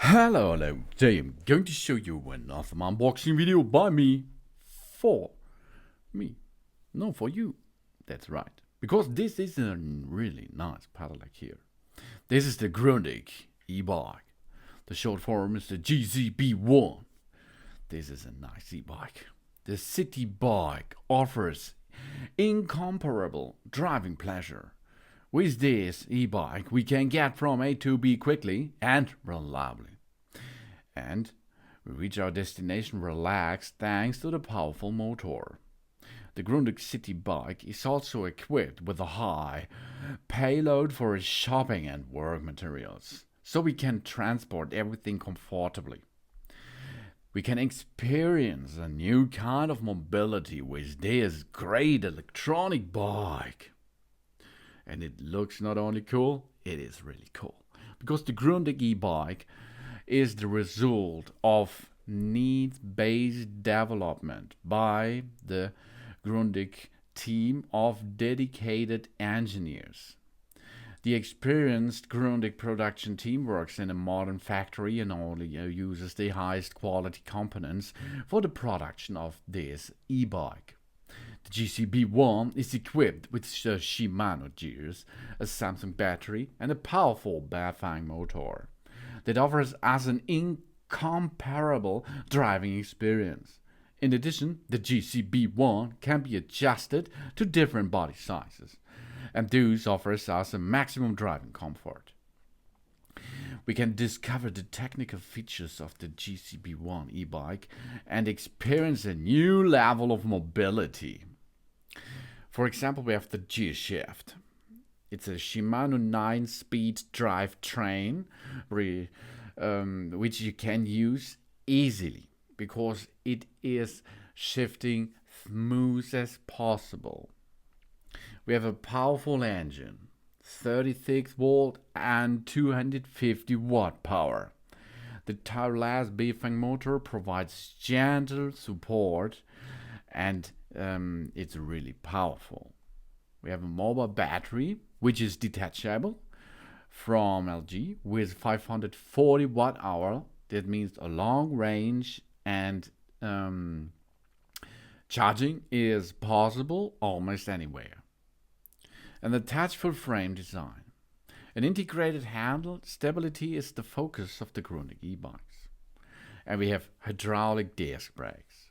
Hello, today I'm going to show you another unboxing video by me, for me, no for you, that's right, because this is a really nice Pedelec here. This is the Grundig e-bike, the short form is the GCB-1. This is a nice e-bike. The city bike offers incomparable driving pleasure. With this e-bike, we can get from A to B quickly and reliably. And we reach our destination relaxed thanks to the powerful motor. The Grundig City Bike is also equipped with a high payload for shopping and work materials, so we can transport everything comfortably. We can experience a new kind of mobility with this great electronic bike. And it looks not only cool, it is really cool. Because the Grundig e-bike is the result of needs-based development by the Grundig team of dedicated engineers. The experienced Grundig production team works in a modern factory and only uses the highest quality components for the production of this e-bike. The GCB-1 is equipped with Shimano gears, a Samsung battery, and a powerful Bafang motor that offers us an incomparable driving experience. In addition, the GCB-1 can be adjusted to different body sizes, and thus offers us a maximum driving comfort. We can discover the technical features of the GCB-1 e-bike and experience a new level of mobility. For example, we have the gear shift. It's a Shimano 9-speed drivetrain which you can use easily because it is shifting smooth as possible. We have a powerful engine, 36 volt and 250 watt power. The tireless Bafang motor provides gentle support and it's really powerful. We have a mobile battery which is detachable from LG with 540 watt hour. That means a long range and charging is possible almost anywhere. And the touchful frame design. An integrated handle stability is the focus of the Grundig e-bikes. And we have hydraulic disc brakes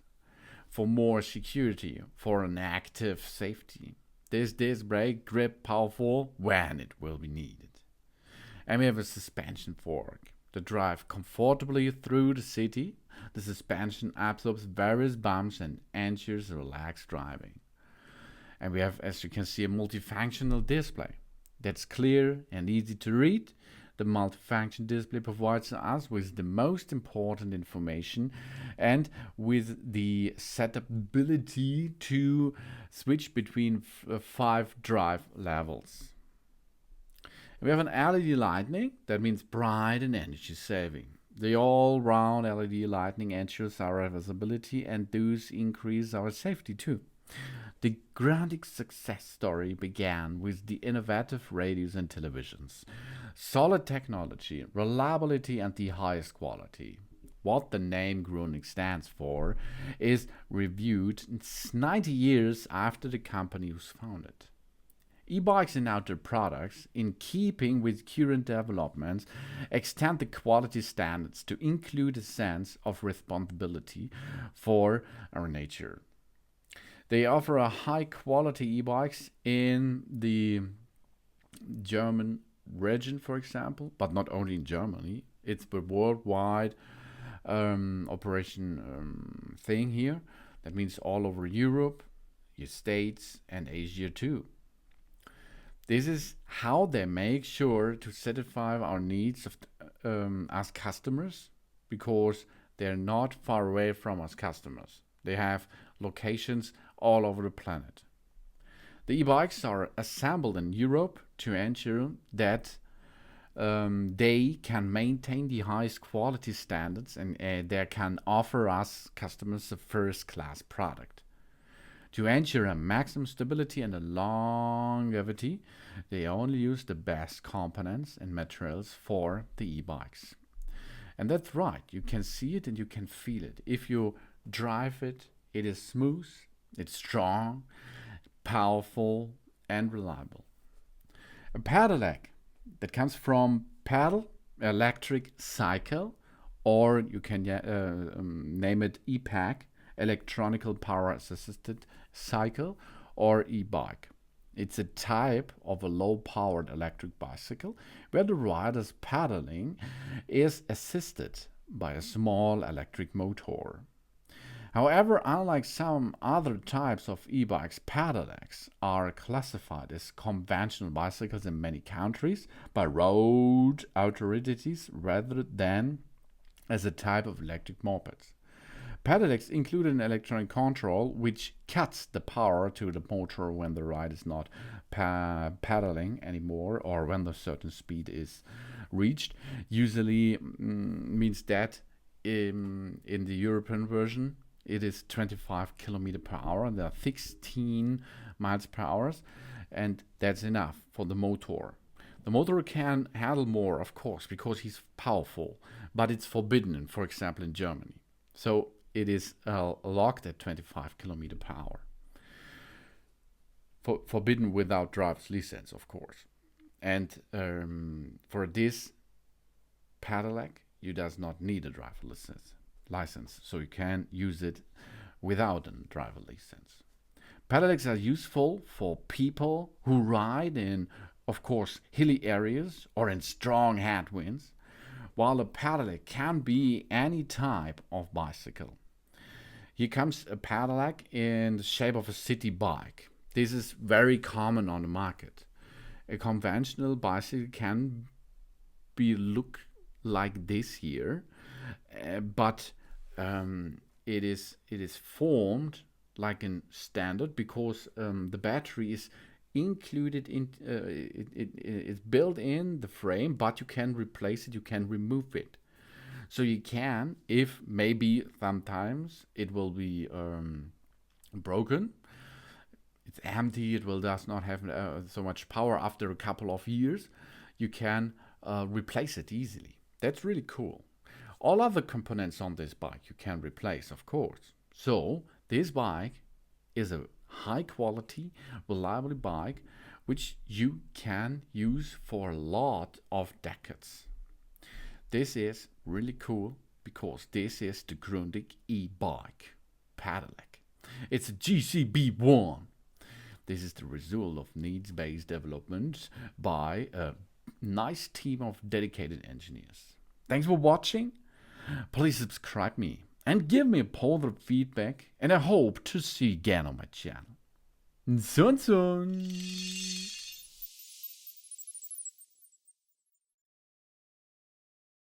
for more security, for an active safety. This disc brake grip powerful when it will be needed. And we have a suspension fork to drive comfortably through the city. The suspension absorbs various bumps and ensures relaxed driving. And we have, as you can see, a multifunctional display that's clear and easy to read. The multifunction display provides us with the most important information and with the setability to switch between 5 drive levels. We have an LED lighting, that means bright and energy saving. The all-round LED lighting ensures our visibility and thus increase our safety too. The Grundig success story began with the innovative radios and televisions, solid technology, reliability and the highest quality. What the name Grundig stands for is reviewed 90 years after the company was founded. E-bikes and outdoor products, in keeping with current developments, extend the quality standards to include a sense of responsibility for our nature. They offer a high-quality e-bikes in the German region, for example, but not only in Germany. It's the worldwide operation thing here. That means all over Europe, the States, and Asia too. This is how they make sure to satisfy our needs of as customers, because they're not far away from us customers. They have locations all over the planet. The e-bikes are assembled in Europe to ensure that they can maintain the highest quality standards and they can offer us customers a first-class product. To ensure a maximum stability and a longevity, they only use the best components and materials for the e-bikes. And that's right, you can see it and you can feel it. If you drive it, it is smooth, it's strong, powerful, and reliable. A Pedelec that comes from pedal, electric cycle, or you can name it e-pack, electronical power assisted cycle, or e-bike. It's a type of a low-powered electric bicycle where the rider's pedaling is assisted by a small electric motor. However, unlike some other types of e-bikes, Pedelecs are classified as conventional bicycles in many countries by road authorities rather than as a type of electric mopeds. Pedelecs include an electronic control which cuts the power to the motor when the ride is not pedaling anymore or when the certain speed is reached. Usually means that in the European version it is 25 km per hour. There are 16 miles per hour, and that's enough for the motor. The motor can handle more, of course, because he's powerful, but it's forbidden, for example, in Germany. So it is locked at 25 km per hour. Forbidden without driver's license, of course. And for this Pedelec, you does not need a driver's license, so you can use it without a driver license. Pedelecs are useful for people who ride in, of course, hilly areas or in strong headwinds, while a Pedelec can be any type of bicycle. Here comes a Pedelec in the shape of a city bike. This is very common on the market. A conventional bicycle can be look like this here, but it is formed like a standard because the battery is included in it's built in the frame, but you can replace it, you can remove it. So you can, if maybe sometimes it will be broken, it's empty, it will does not have so much power after a couple of years, you can replace it easily. That's really cool. All other components on this bike you can replace, of course. So this bike is a high quality, reliable bike which you can use for a lot of decades. This is really cool because this is the Grundig e-bike Pedelec. It's a GCB-1. This is the result of needs-based development by a nice team of dedicated engineers. Thanks for watching. Please subscribe me and give me a positive feedback, and I hope to see you again on my channel. Soon.